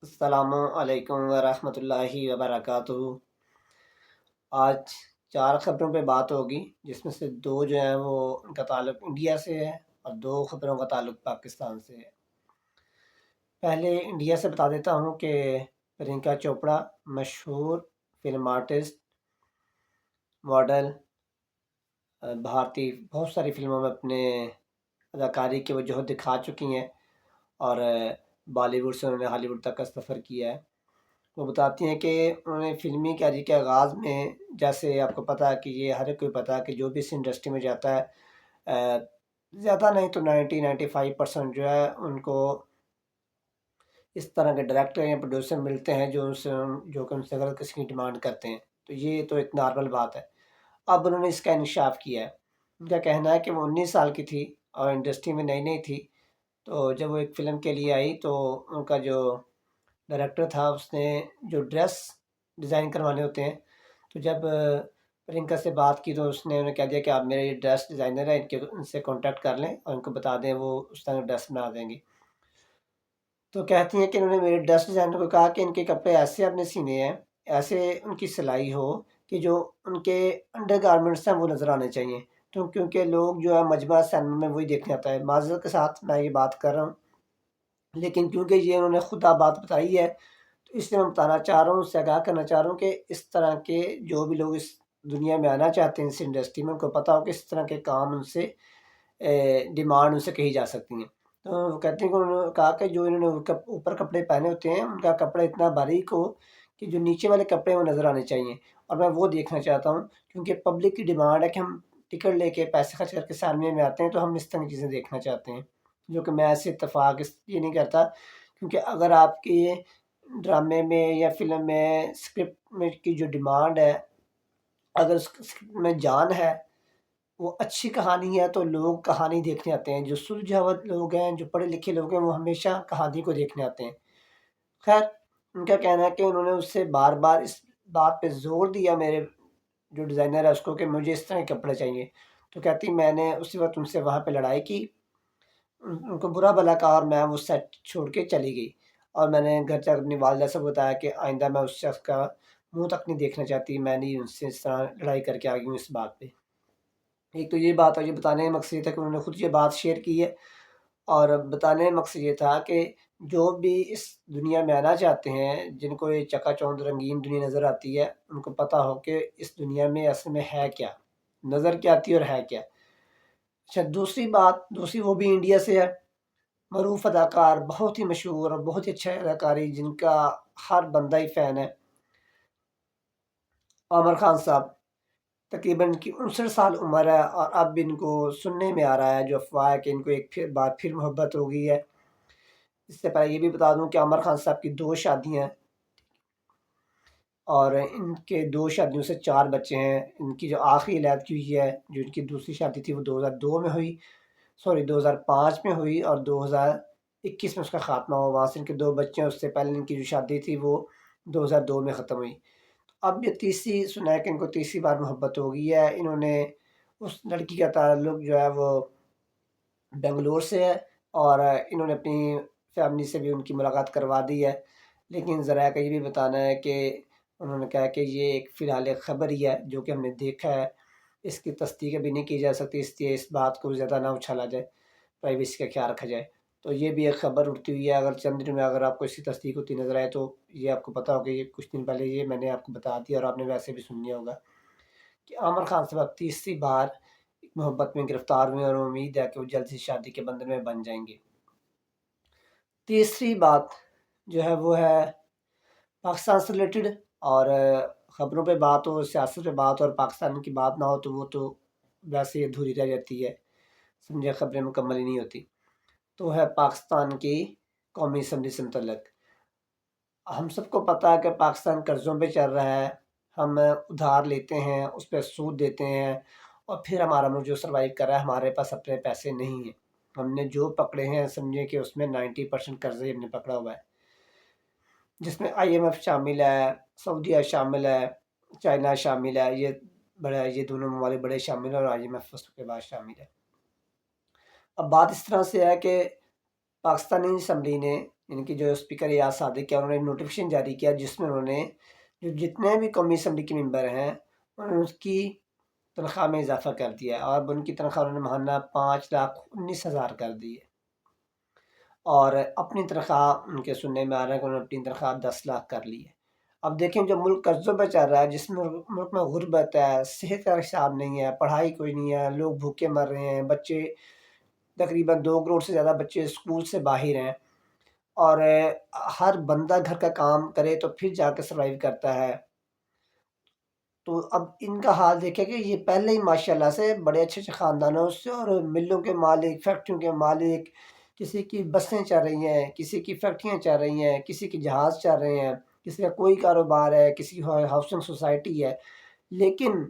السلام علیکم ورحمۃ اللہ وبرکاتہ۔ آج 4 خبروں پہ بات ہوگی، جس میں سے 2 جو ہیں وہ ان کا تعلق انڈیا سے ہے اور 2 خبروں کا تعلق پاکستان سے ہے۔ پہلے انڈیا سے بتا دیتا ہوں کہ پرینکا چوپڑا مشہور فلم آرٹسٹ، ماڈل، بھارتی بہت ساری فلموں میں اپنے اداکاری کی وجوہات دکھا چکی ہیں اور بالی ووڈ سے انہوں نے ہالی ووڈ تک کا سفر کیا ہے۔ وہ بتاتی ہیں کہ انہوں نے فلمی کیریئر کے آغاز میں، جیسے آپ کو پتہ ہے کہ یہ ہر ایک کو پتہ ہے کہ جو بھی اس انڈسٹری میں جاتا ہے، زیادہ نہیں تو 95% جو ہے ان کو اس طرح کے ڈائریکٹر یا پروڈیوسر ملتے ہیں جو کہ ان سے غلط قسم کی ڈیمانڈ کرتے ہیں، تو یہ تو ایک نارمل بات ہے۔ اب انہوں نے اس کا انکشاف کیا ہے۔ ان کا کہنا ہے کہ وہ 19 سال کی تھی اور انڈسٹری میں نئی نئی تھی، تو جب وہ ایک فلم کے لیے آئی تو ان کا جو ڈائریکٹر تھا اس نے جو ڈریس ڈیزائن کروانے ہوتے ہیں، تو جب پرینکا سے بات کی تو اس نے انہیں کہہ دیا کہ آپ میرے یہ ڈریس ڈیزائنر ہیں، ان سے کانٹیکٹ کر لیں اور ان کو بتا دیں، وہ اس طرح ڈریس بنا دیں گے۔ تو کہتی ہیں کہ انہوں نے میرے ڈریس ڈیزائنر کو کہا کہ ان کے کپڑے ایسے اپنے سینے ہیں، ایسے ان کی سلائی ہو کہ جو ان کے انڈر گارمنٹس ہیں وہ نظر آنے چاہیے، تو کیونکہ لوگ جو ہے مجمع سینما میں وہی دیکھنے آتا ہے۔ معذرت کے ساتھ میں یہ بات کر رہا ہوں، لیکن کیونکہ یہ انہوں نے خود بات بتائی ہے تو اس لیے میں بتانا چاہ رہا ہوں، اس سے آگاہ کرنا چاہ رہا ہوں کہ اس طرح کے جو بھی لوگ اس دنیا میں آنا چاہتے ہیں، اس انڈسٹری میں، ان کو پتہ ہو کہ اس طرح کے کام ان سے ڈیمانڈ ان سے کہی جا سکتی ہیں۔ تو وہ کہتے ہیں کہ انہوں نے کہا کہ جو انہوں نے اوپر کپڑے پہنے ہوتے ہیں ان کا کپڑا اتنا باریک ہو کہ جو نیچے والے کپڑے وہ نظر آنے چاہیے، اور میں وہ دیکھنا چاہتا ہوں، کیونکہ پبلک کی ڈیمانڈ ہے کہ ہم ٹکٹ لے کے پیسے خرچ کر کے سینما میں آتے ہیں تو ہم اس طرح کی چیزیں دیکھنا چاہتے ہیں، جو کہ میں ایسے اتفاق یہ نہیں کرتا، کیونکہ اگر آپ کی ڈرامے میں یا فلم میں اسکرپٹ میں کی جو ڈیمانڈ ہے، اگر اس اسکرپٹ میں جان ہے، وہ اچھی کہانی ہے، تو لوگ کہانی دیکھنے آتے ہیں۔ جو سلجھاوت لوگ ہیں، جو پڑھے لکھے لوگ ہیں، وہ ہمیشہ کہانی کو دیکھنے آتے ہیں۔ خیر، ان کا کہنا ہے کہ انہوں نے اس سے بار بار اس بات پہ زور دیا، میرے جو ڈیزائنر ہے اس کو، کہ مجھے اس طرح کے کپڑے چاہیے، تو کہتی میں نے اسی وقت ان سے وہاں پہ لڑائی کی، ان کو برا بھلا کہا اور میں وہ سیٹ چھوڑ کے چلی گئی، اور میں نے گھر جا کر اپنی والدہ سے بتایا کہ آئندہ میں اس شخص کا منہ تک نہیں دیکھنا چاہتی، میں نہیں ان سے اس طرح لڑائی کر کے آ گئی ہوں اس بات پہ۔ ایک تو یہ بات، اور یہ بتانے کا مقصد یہ تھا کہ انہوں نے خود یہ بات شیئر کی ہے، اور بتانے کا مقصد یہ تھا کہ جو بھی اس دنیا میں آنا چاہتے ہیں، جن کو یہ چکا چوند رنگین دنیا نظر آتی ہے، ان کو پتہ ہو کہ اس دنیا میں اصل میں ہے کیا، نظر کیا آتی ہے اور ہے کیا۔ اچھا، دوسری وہ بھی انڈیا سے ہے، معروف اداکار، بہت ہی مشہور اور بہت ہی اچھا اداکاری، جن کا ہر بندہ ہی فین ہے، عامر خان صاحب۔ تقریباً ان کی 59 سال عمر ہے، اور اب ان کو سننے میں آ رہا ہے جو افواہ ہے کہ ان کو ایک بار پھر محبت ہو گئی ہے۔ اس سے پہلے یہ بھی بتا دوں کہ عامر خان صاحب کی 2 شادیاں ہیں، اور ان کے 2 شادیوں سے 4 بچے ہیں۔ ان کی جو آخری علیحدگی ہوئی ہے، جو ان کی دوسری شادی تھی، وہ 2002 میں ہوئی، 2005 میں ہوئی، اور 2021 میں اس کا خاتمہ ہوا۔ وہاں سے ان کے 2 بچے ہیں، اس سے پہلے ان کی جو شادی تھی وہ 2002 میں ختم ہوئی۔ اب یہ تیسری سنا ہے کہ ان کو تیسری بار محبت ہو گئی ہے۔ انہوں نے اس لڑکی کا تعلق جو ہے وہ بنگلور سے ہے، اور انہوں نے اپنی فیملی سے بھی ان کی ملاقات کروا دی ہے، لیکن ذرائع کا یہ بھی بتانا ہے کہ انہوں نے کہا کہ یہ ایک فی الحال ایک خبر ہی ہے جو کہ ہم نے دیکھا ہے، اس کی تصدیق ابھی نہیں کی جا سکتی، اس لیے اس بات کو زیادہ نہ اچھالا جائے، پرائیویسی کا خیال رکھا جائے۔ تو یہ بھی ایک خبر اٹھتی ہوئی ہے، اگر چند دنوں میں اگر آپ کو اس کی تصدیق ہوتی نظر آئے تو یہ آپ کو پتہ ہوگا، یہ کچھ دن پہلے یہ میں نے آپ کو بتا دیا، اور آپ نے ویسے بھی سن لیا ہوگا کہ عامر خان سے اب تیسری بار محبت میں گرفتار ہوئے، اور امید ہے کہ وہ جلد سے شادی کے بندھن میں بن جائیں گے۔ تیسری بات جو ہے وہ ہے پاکستان سے ریلیٹڈ، اور خبروں پہ بات ہو، سیاست پہ بات ہو، اور پاکستان کی بات نہ ہو تو وہ تو ویسے ہی ادھوری رہ جاتی ہے، سمجھے، خبریں مکمل ہی نہیں ہوتی۔ تو ہے پاکستان کی قومی اسمبلی سے متعلق۔ ہم سب کو پتہ ہے کہ پاکستان قرضوں پہ چل رہا ہے، ہم ادھار لیتے ہیں، اس پہ سود دیتے ہیں، اور پھر ہمارا ملک جو سروائیو کر رہا ہے، ہمارے پاس اپنے پیسے نہیں ہیں، ہم نے جو پکڑے ہیں سمجھے کہ اس میں 90% قرضے ہم نے پکڑا ہوا ہے، جس میں IMF شامل ہے، سعودیہ شامل ہے، چائنا شامل ہے، یہ دونوں ممالک بڑے شامل ہیں، اور IMF اس کے بعد شامل ہے۔ اب بات اس طرح سے ہے کہ پاکستانی اسمبلی نے ان کی جو اسپیکر ایاز صادق ہے، انہوں نے نوٹیفیکیشن جاری کیا جس میں انہوں نے جو جتنے بھی قومی اسمبلی کے ممبر ہیں انہوں نے اس کی تنخواہ میں اضافہ کر دیا ہے، اور اب ان کی تنخواہ انہوں نے ماہانہ 5,19,000 کر دی ہے، اور اپنی تنخواہ ان کے سننے میں آ رہا ہے کہ انہوں نے اپنی تنخواہ 10 لاکھ کر لی ہے۔ اب دیکھیں جو ملک قرضوں پہ چل رہا ہے، جس میں ملک میں غربت ہے، صحت کا حساب نہیں ہے، پڑھائی کوئی نہیں ہے، لوگ بھوکے مر رہے ہیں، بچے تقریباً 2 کروڑ سے زیادہ بچے اسکول سے باہر ہیں، اور ہر بندہ گھر کا کام کرے تو پھر جا کے سروائیو کرتا ہے۔ تو اب ان کا حال دیکھیں کہ یہ پہلے ہی ماشاءاللہ سے بڑے اچھے اچھے خاندانوں سے، اور ملوں کے مالک، فیکٹریوں کے مالک، کسی کی بسیں چل رہی ہیں، کسی کی فیکٹریاں چل رہی ہیں، کسی کی جہاز چل رہے ہیں، کسی کا کوئی کاروبار ہے، کسی کی ہاؤسنگ سوسائٹی ہے، لیکن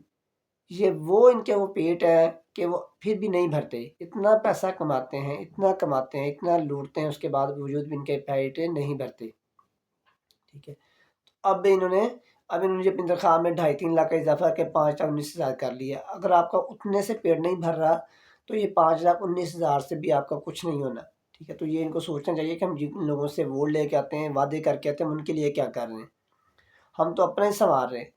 یہ وہ ان کے وہ پیٹ ہے کہ وہ پھر بھی نہیں بھرتے، اتنا پیسہ کماتے ہیں، اتنا کماتے ہیں، اتنا لوٹتے ہیں، اس کے بعد وجود بھی ان کے پیٹ نہیں بھرتے، ٹھیک ہے۔ اب انہوں نے جو اپنی تنخواہ میں 2.5-3 لاکھ کا اضافہ کر کے 5,19,000 کر لیا۔ اگر آپ کا اتنے سے پیٹ نہیں بھر رہا تو یہ 5,19,000 سے بھی آپ کا کچھ نہیں ہونا، ٹھیک ہے۔ تو یہ ان کو سوچنا چاہیے کہ ہم جن لوگوں سے ووٹ لے کے آتے ہیں، وعدے کر کے آتے ہیں، ہم ان کے لیے کیا کر رہے ہیں، ہم تو اپنے ہی سنوار رہے ہیں۔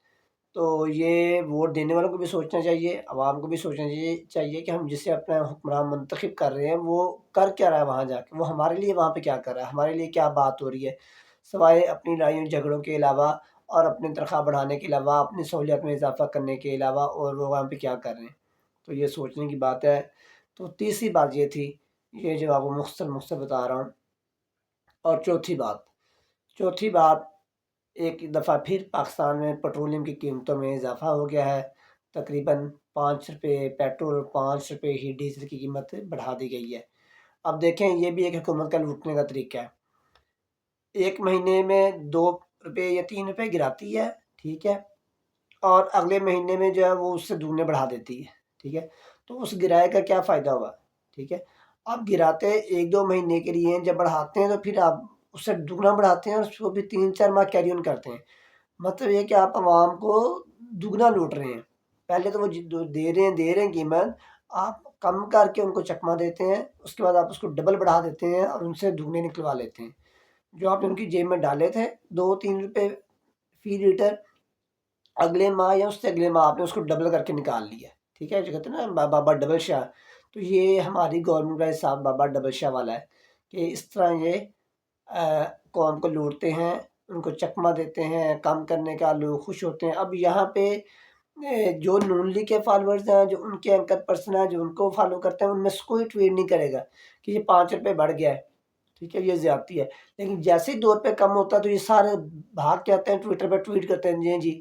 تو یہ ووٹ دینے والوں کو بھی سوچنا چاہیے، عوام کو بھی سوچنا چاہیے کہ ہم جسے اپنا حکمران منتخب کر رہے ہیں وہ کر کیا رہا ہے وہاں جا کے، وہ ہمارے لیے وہاں پہ کیا کر رہا ہے، ہمارے لیے کیا بات ہو رہی ہے، سوائے اپنی لڑائیوں جھگڑوں کے علاوہ اور اپنی تنخواہ بڑھانے کے علاوہ، اپنی سہولیات میں اضافہ کرنے کے علاوہ، اور وہ وہاں پہ کیا کر رہے ہیں۔ تو یہ سوچنے کی بات ہے۔ تو تیسری بات یہ تھی، یہ جو آپ کو مختصر بتا رہا ہوں۔ اور چوتھی بات ایک دفعہ پھر پاکستان میں پٹرولیم کی قیمتوں میں اضافہ ہو گیا ہے، تقریباً 5 روپے پیٹرول اور 5 روپے ہی ڈیزل کی قیمت بڑھا دی گئی ہے۔ اب دیکھیں یہ بھی ایک حکومت کا لوٹنے کا طریقہ ہے، ایک مہینے میں 2 روپے یا 3 روپے گراتی ہے، ٹھیک ہے، اور اگلے مہینے میں جو ہے وہ اس سے دوگنے بڑھا دیتی ہے، ٹھیک ہے۔ تو اس گرائے کا کیا فائدہ ہوا، ٹھیک ہے۔ آپ گراتے 1-2 مہینے کے لیے، جب بڑھاتے ہیں تو پھر آپ اس سے دگنا بڑھاتے ہیں اور اس کو بھی 3-4 ماہ کیری آن کرتے ہیں۔ مطلب یہ کہ آپ عوام کو دگنا لوٹ رہے ہیں، پہلے تو وہ دے رہے ہیں قیمت، آپ کم کر کے ان کو چکما دیتے ہیں، اس کے بعد آپ اس کو ڈبل بڑھا دیتے ہیں اور ان سے دگنے نکلوا لیتے ہیں۔ جو آپ ان کی جیب میں ڈالے تھے 2-3 روپے فی لیٹر، اگلے ماہ یا اس سے اگلے ماہ آپ نے اس کو ڈبل کر کے نکال لیا، ٹھیک ہے۔ جو کہتے ہیں نا بابا ڈبل شاہ، تو یہ ہماری گورنمنٹ کا حساب بابا ڈبل شاہ والا ہے کہ اس طرح یہ قوم کو لوٹتے ہیں، ان کو چکما دیتے ہیں، کام کرنے کا لوگ خوش ہوتے ہیں۔ اب یہاں پہ جو نون لیگ کے فالوورز ہیں، جو ان کے اینکر پرسن ہیں، جو ان کو فالو کرتے ہیں، ان میں سے کوئی ٹویٹ نہیں کرے گا کہ یہ 5 روپے بڑھ گیا ہے، ٹھیک ہے، یہ زیادتی ہے۔ لیکن جیسے ہی 2 روپے کم ہوتا ہے تو یہ سارے بھاگ کے آتے ہیں، ٹویٹر پہ ٹویٹ کرتے ہیں، جی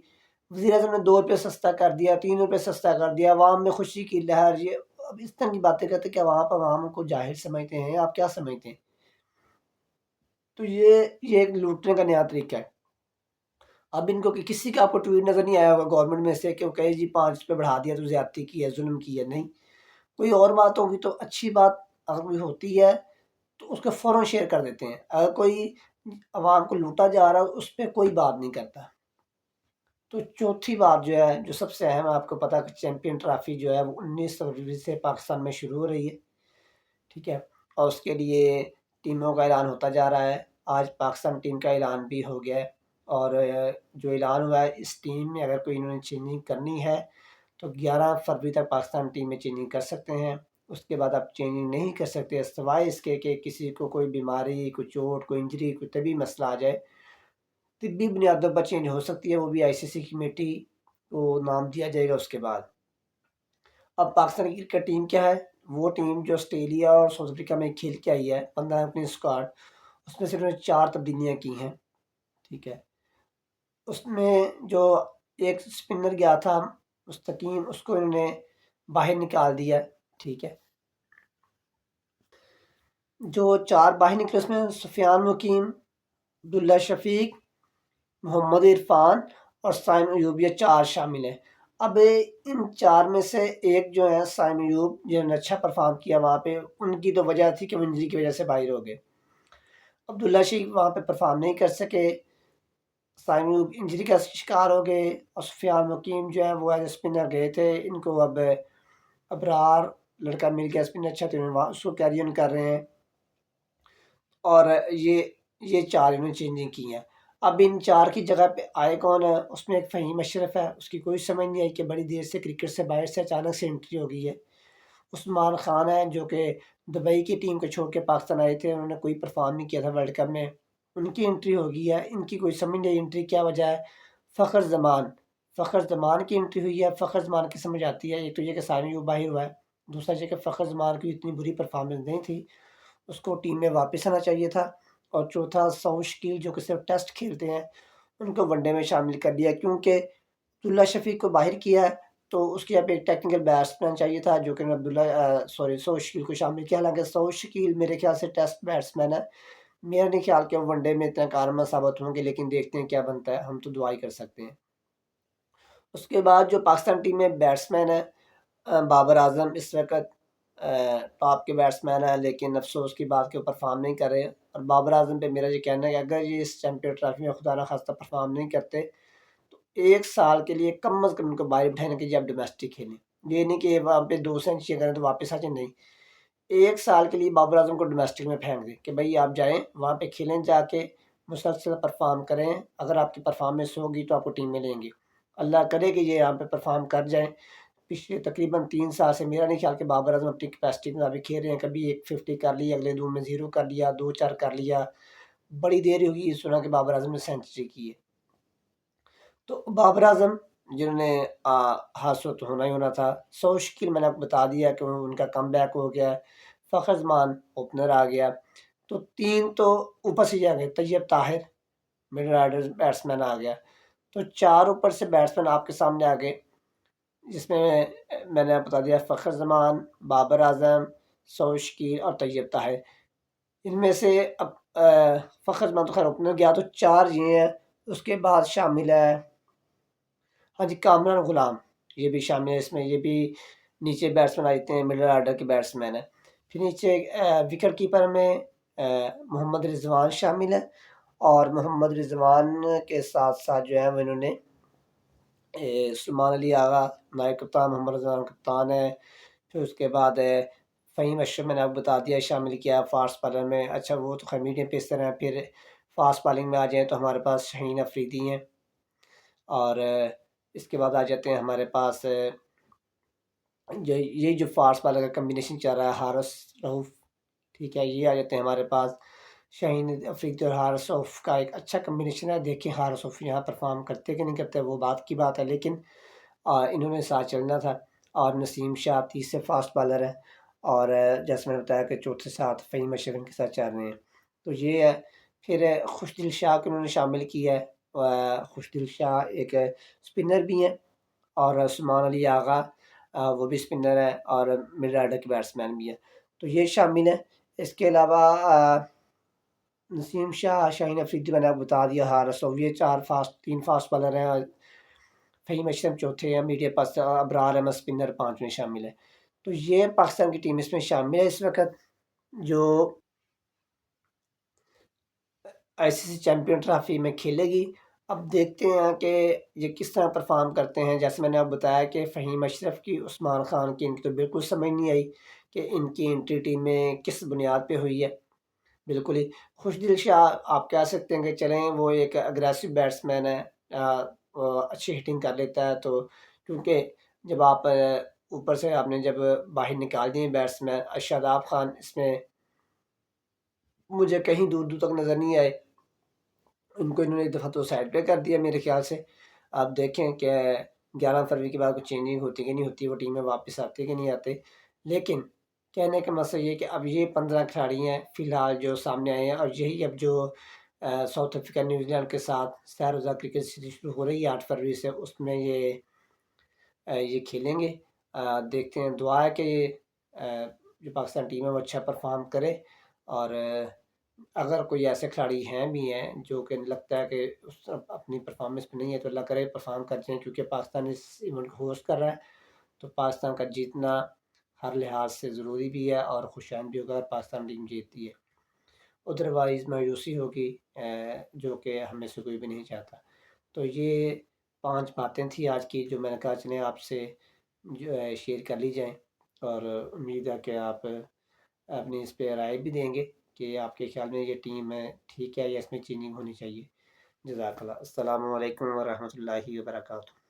وزیر اعظم نے 2 روپے سستا کر دیا، 3 روپے سستا کر دیا، عوام میں خوشی کی لہر۔ یہ اب اس طرح کی باتیں کرتے کہ وہاں پر عوام کو جاہل سمجھتے ہیں، آپ کیا سمجھتے ہیں؟ تو یہ ایک لوٹنے کا نیا طریقہ ہے۔ اب ان کو کسی کا آپ کو ٹویٹ نظر نہیں آیا ہوگا گورنمنٹ میں سے کہ وہ کہے جی 5 روپے بڑھا دیا تو زیادتی کی ہے، ظلم کی ہے، نہیں۔ کوئی اور بات ہوگی تو اچھی بات اگر کوئی ہوتی ہے تو اس کو فوراً شیئر کر دیتے ہیں، اگر کوئی عوام کو لوٹا جا رہا ہے اس پہ کوئی بات نہیں کرتا۔ تو چوتھی بات جو ہے، جو سب سے اہم ہے، آپ کو پتا کہ چیمپئن ٹرافی جو ہے وہ 19 فروری سے پاکستان میں شروع ہو رہی ہے، ٹھیک ہے، اور اس کے لیے ٹیموں کا اعلان ہوتا جا رہا ہے۔ آج پاکستان ٹیم کا اعلان بھی ہو گیا ہے، اور جو اعلان ہوا ہے اس ٹیم میں اگر کوئی انہوں نے چینجنگ کرنی ہے تو 11 فروری تک پاکستان ٹیم میں چینجنگ کر سکتے ہیں، اس کے بعد آپ چینجنگ نہیں کر سکتے سوائے اس کے کہ کسی کو کوئی بیماری، کوئی چوٹ، کوئی انجری، کوئی طبی مسئلہ آ جائے، طبی بنیادوں پر چینج ہو سکتی ہے، وہ بھی ICC کمیٹی کو نام دیا جائے گا اس کے بعد۔ اب پاکستان کی کرکٹ ٹیم کیا ہے، وہ ٹیم جو آسٹریلیا اور ساؤتھ افریقہ میں کھیل کے آئی ہے، 15 اپنی اسکواڈ، اس میں سے انہوں نے 4 تبدیلیاں کی ہیں، ٹھیک ہے۔ اس میں جو ایک اسپنر گیا تھا مستقیم، اس کو انہوں نے باہر نکال دیا، ٹھیک ہے۔ جو 4 باہر نکلے اس میں سفیان مقیم، عبداللہ شفیق، محمد عرفان اور سائم ایوب، یہ 4 شامل ہیں۔ اب ان 4 میں سے ایک جو ہے سائم ایوب، جنہوں نے اچھا پرفارم کیا وہاں پہ، ان کی تو وجہ تھی کہ وہ انجری کی وجہ سے باہر ہو گئے۔ عبداللہ شفیق وہاں پہ پرفارم نہیں کر سکے، سائم ایوب انجری کا شکار ہو گئے، اور سفیان مقیم جو ہے وہ ایز اسپنر گئے تھے، ان کو اب ابرار لڑکا مل گیا اسپنر اچھا، تو اس کو کیری آن کر رہے ہیں۔ اور یہ یہ 4 انہوں نے چینجنگ کی ہیں۔ اب ان 4 کی جگہ پہ آئے کون ہے؟ اس میں ایک فہیم اشرف ہے، اس کی کوئی سمجھ نہیں آئی کہ بڑی دیر سے کرکٹ سے باہر سے اچانک سے انٹری ہو گئی ہے۔ عثمان خان ہے جو کہ دبئی کی ٹیم کو چھوڑ کے پاکستان آئے تھے، انہوں نے کوئی پرفارم نہیں کیا تھا ورلڈ کپ میں، ان کی انٹری ہو گئی ہے۔ ان کی کوئی سمجھ نہیں آئی انٹری کیا وجہ ہے۔ فخر زمان کی انٹری ہوئی ہے۔ فخر زمان کی سمجھ آتی ہے، ایک تو یہ کہ سارے یو باہر ہوا ہے، دوسرا یہ کہ فخر زمان کی اتنی بری پرفارمنس نہیں تھی، اس کو ٹیم میں واپس آنا چاہیے تھا۔ اور چوتھا سعود شکیل جو کہ صرف ٹیسٹ کھیلتے ہیں، ان کو ون ڈے میں شامل کر دیا کیونکہ عبداللہ شفیق کو باہر کیا ہے، تو اس کی اب ایک ٹیکنیکل بیٹسمین چاہیے تھا جو کہ سعود شکیل کو شامل کیا۔ حالانکہ سعود شکیل میرے خیال سے ٹیسٹ بیٹسمین ہے، میرا نہیں خیال کہ وہ ون ڈے میں اتنا کارآمد ثابت ہوں گے، لیکن دیکھتے ہیں کیا بنتا ہے، ہم تو دعا ہی کر سکتے ہیں۔ اس کے بعد جو پاکستان ٹیم میں بیٹسمین ہے، بابر اعظم اس وقت ٹاپ کے بیٹسمین ہے، لیکن افسوس کی بات کہ وہ پرفارم نہیں کر رہے۔ اور بابر اعظم پہ میرا یہ کہنا ہے کہ اگر یہ اس چیمپئن ٹرافی میں خدا نخواستہ پرفارم نہیں کرتے تو 1 سال کے لیے کم از کم ان کو باہر بٹھانے کے جب ڈومیسٹک کھیلیں، یہ نہیں کہ وہاں پہ 2 سینچری کریں تو واپس آ جائیں، نہیں، 1 سال کے لیے بابر اعظم کو ڈومیسٹک میں پھینک دیں کہ بھائی آپ جائیں وہاں پہ کھیلیں، جا کے مسلسل پرفارم کریں، اگر آپ کی پرفارمنس ہوگی تو آپ کو ٹیم میں لیں گے، اللہ کرے کہ یہ یہاں پہ پرفارم کر جائیں۔ پچھلے تقریباً 3 سال سے میرا نہیں خیال کہ بابر اعظم اپنی کیپیسٹی کے مطابق کھیل رہے ہیں، کبھی ایک 50 کر لی، اگلے 2 میں 0 کر لیا، 2 4 کر لیا، بڑی دیر ہوگی سنا کہ بابر اعظم نے سینچری کی ہے۔ تو بابر اعظم جنہوں نے حاصل تو ہونا ہی ہونا تھا۔ سعود شکیل میں نے آپ کو بتا دیا کہ ان کا کم بیک ہو گیا ہے۔ فخر زمان اوپنر آ گیا، تو 3 تو اوپر سے ہی آ گئے۔ طیب طاہر مڈل آرڈر بیٹسمین آ گیا، تو 4 اوپر سے بیٹسمین آپ کے سامنے آ گئے، جس میں میں نے بتا دیا فخر زمان، بابر اعظم، سعود شکیل اور طیب طاہر۔ ان میں سے اب فخر زمان تو خیر اوپنر گیا، تو 4 یہ ہیں۔ اس کے بعد شامل ہے ہاں جی کامران غلام، یہ بھی شامل ہے اس میں، یہ بھی نیچے بیٹسمین آتے ہیں، مڈل آرڈر کے بیٹسمین ہیں۔ پھر نیچے وکٹ کیپر میں محمد رضوان شامل ہے، اور محمد رضوان کے ساتھ ساتھ جو ہے وہ انہوں نے سلمان علی آغا نائب کپتان، محمد رضوان کپتان ہے۔ پھر اس کے بعد فہیم اشرف میں نے آپ کو بتا دیا شامل کیا فاسٹ بالر میں، اچھا وہ تو خیر میڈیم پیسر ہیں۔ پھر فاسٹ بالنگ میں آ جائیں تو ہمارے پاس شاہین افریدی ہیں، اور اس کے بعد آ جاتے ہیں ہمارے پاس یہ جو فاسٹ بالر کا کمبینیشن چل رہا ہے حارث رؤف، ٹھیک ہے، یہ آ جاتے ہیں ہمارے پاس شاہین افریدی اور حارث رؤف کا ایک اچھا کمبینیشن ہے۔ دیکھیں حارث رؤف یہاں پرفارم کرتے کہ نہیں کرتے وہ بات کی بات ہے، لیکن انہوں نے ساتھ چلنا تھا۔ اور نسیم شاہ تیسرے فاسٹ بالر ہے، اور جیسے میں نے بتایا کہ چوتھے ساتھ فہیم اشرف کے ساتھ چل رہے ہیں، تو یہ ہے۔ پھر خوشدل شاہ کو انہوں نے شامل کیا ہے، خوشدل شاہ ایک اسپنر بھی ہیں، اور سلمان علی آغا وہ بھی اسپنر ہے، اور مڈل آرڈر کے بیٹسمین بھی ہیں، تو یہ شامل ہے۔ اس کے علاوہ نسیم شاہ، شاہین افریدی میں نے آپ بتا دیا، حارث رؤف، یہ 3 فاسٹ بالر ہیں، فہیم اشرف چوتھے ہیں، میڈیا پاس ابرار احمد اسپنر 5ویں شامل ہے۔ تو یہ پاکستان کی ٹیم اس میں شامل ہے اس وقت، جو آئی سی سی چیمپئن ٹرافی میں کھیلے گی۔ اب دیکھتے ہیں کہ یہ کس طرح پرفارم کرتے ہیں۔ جیسے میں نے آپ بتایا کہ فہیم اشرف کی، عثمان خان کی، ان کی تو بالکل سمجھ نہیں آئی کہ ان کی انٹری ٹیم میں کس بنیاد پہ ہوئی ہے، بالکل ہی۔ خوشدل شاہ آپ کہہ سکتے ہیں کہ چلیں وہ ایک اگریسو بیٹسمین ہے، اچھی ہٹنگ کر لیتا ہے، تو کیونکہ جب آپ اوپر سے آپ نے جب باہر نکال دیے بیٹسمین، شاداب خان اس میں مجھے کہیں دور دور تک نظر نہیں آئے، ان کو انہوں نے ایک دفعہ تو سائڈ پہ کر دیا میرے خیال سے۔ آپ دیکھیں کہ 11 فروری کے بعد کوئی چینجنگ ہوتی کہ نہیں ہوتی، وہ ٹیم میں واپس آتے کہ نہیں آتے، لیکن کہنے کا مسئلہ یہ کہ اب یہ 15 کھلاڑی ہیں فی الحال جو سامنے آئے ہیں، اور یہی اب جو ساؤتھ افریقہ نیوزی لینڈ کے ساتھ سیر و ضبط کرکٹ سیریز شروع ہو رہی ہے 8 فروری سے، اس میں یہ کھیلیں گے۔ دیکھتے ہیں، دعا ہے کہ یہ جو پاکستان ٹیم ہے وہ اچھا پرفارم کرے، اور اگر کوئی ایسے کھلاڑی ہیں بھی ہیں جو کہ لگتا ہے کہ اپنی پرفارمنس پہ نہیں ہے، تو اللہ کرے پرفارم کر جائیں، کیونکہ پاکستان اس ایونٹ کو ہوسٹ کر رہا ہے، تو پاکستان کا جیتنا ہر لحاظ سے ضروری بھی ہے، اور خوشائن بھی ہوگا اگر پاکستان ٹیم جیتتی ہے، ادروائز مایوسی ہوگی، جو کہ ہمیں سے کوئی بھی نہیں چاہتا۔ تو یہ 5 باتیں تھیں آج کی جو میں نے کہا چلیں آپ سے جو ہے شیئر کر لی جائیں، اور امید ہے کہ آپ اپنی اس پہ رائے بھی دیں گے۔ کہ آپ کے خیال میں یہ ٹیم ہے ٹھیک ہے یا اس میں چینجنگ ہونی چاہیے. جزاک اللہ. السلام علیکم ورحمۃ اللہ وبرکاتہ.